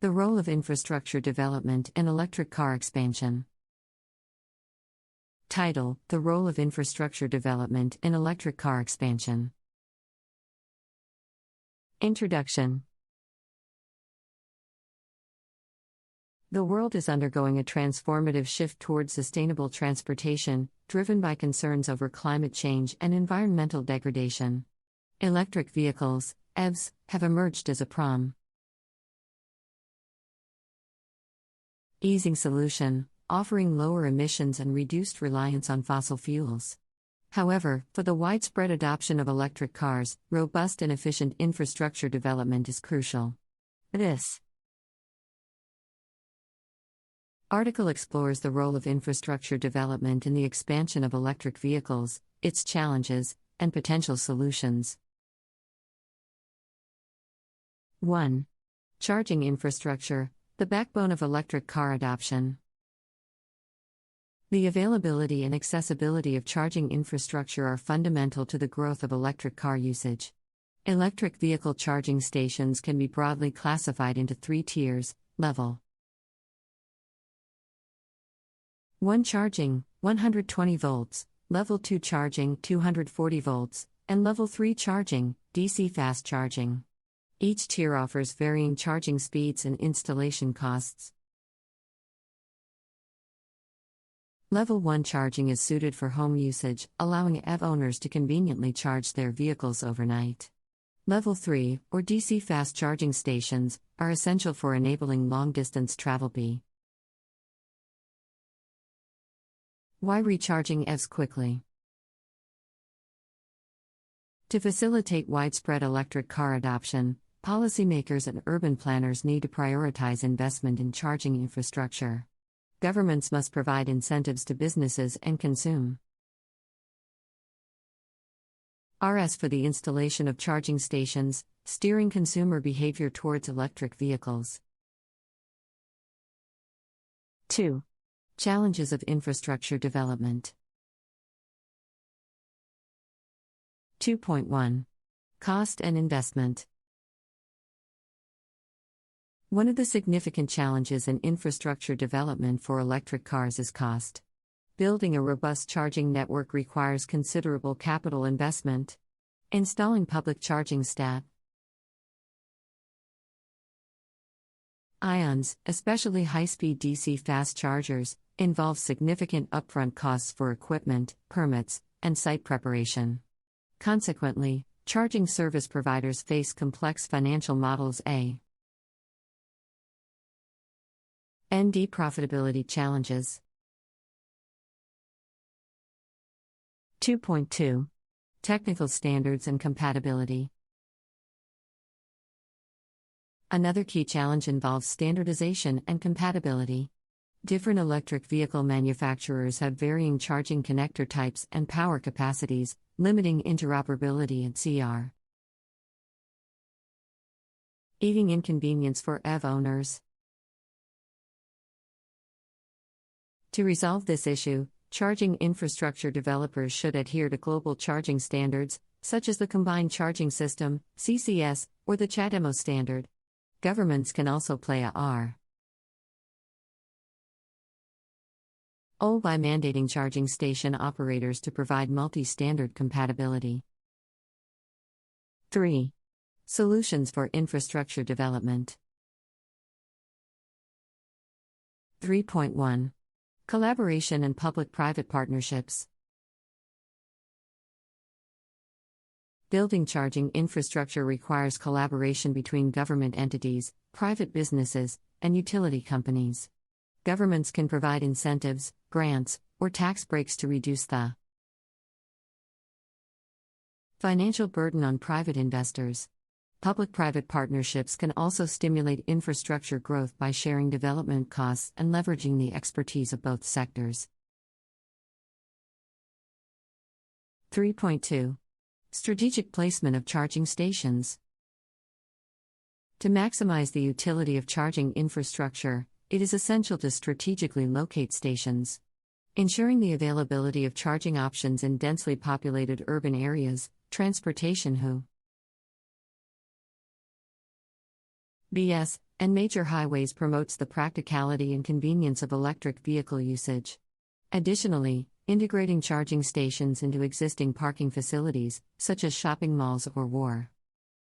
The role of infrastructure development in electric car expansion. Title: The role of infrastructure development in electric car expansion. Introduction. The world is undergoing a transformative shift towards sustainable transportation, driven by concerns over climate change and environmental degradation. Electric vehicles, EVs, have emerged as a easing solution, offering lower emissions and reduced reliance on fossil fuels. However, for the widespread adoption of electric cars, robust and efficient infrastructure development is crucial. This article explores the role of infrastructure development in the expansion of electric vehicles, its challenges, and potential solutions. 1. Charging infrastructure, the backbone of electric car adoption. The availability and accessibility of charging infrastructure are fundamental to the growth of electric car usage. Electric vehicle charging stations can be broadly classified into 3 tiers: level 1 charging, 120 volts, level 2 charging, 240 volts, and level 3 charging, DC fast charging. Each tier offers varying charging speeds and installation costs. Level 1 charging is suited for home usage, allowing EV owners to conveniently charge their vehicles overnight. Level 3, or DC fast charging stations, are essential for enabling long-distance travel. Why recharging EVs quickly? To facilitate widespread electric car adoption, policymakers and urban planners need to prioritize investment in charging infrastructure. Governments must provide incentives to businesses and consume RS for the installation of charging stations, steering consumer behavior towards electric vehicles. 2. Challenges of infrastructure development. 2.1. Cost and investment. One of the significant challenges in infrastructure development for electric cars is cost. Building a robust charging network requires considerable capital investment. Installing public charging stations, especially high-speed DC fast chargers, involve significant upfront costs for equipment, permits, and site preparation. Consequently, charging service providers face complex financial models and profitability challenges. 2.2. Technical standards and compatibility. Another key challenge involves standardization and compatibility. Different electric vehicle manufacturers have varying charging connector types and power capacities, limiting interoperability and creating inconvenience for EV owners. To resolve this issue, charging infrastructure developers should adhere to global charging standards, such as the Combined Charging System, CCS, or the CHAdeMO standard. Governments can also play a role by mandating charging station operators to provide multi-standard compatibility. 3. Solutions for infrastructure development. 3.1. Collaboration and public-private partnerships. Building charging infrastructure requires collaboration between government entities, private businesses, and utility companies. Governments can provide incentives, grants, or tax breaks to reduce the financial burden on private investors. Public-private partnerships can also stimulate infrastructure growth by sharing development costs and leveraging the expertise of both sectors. 3.2. Strategic placement of charging stations. To maximize the utility of charging infrastructure, it is essential to strategically locate stations. Ensuring the availability of charging options in densely populated urban areas, transportation and major highways promotes the practicality and convenience of electric vehicle usage. Additionally, integrating charging stations into existing parking facilities, such as shopping malls or war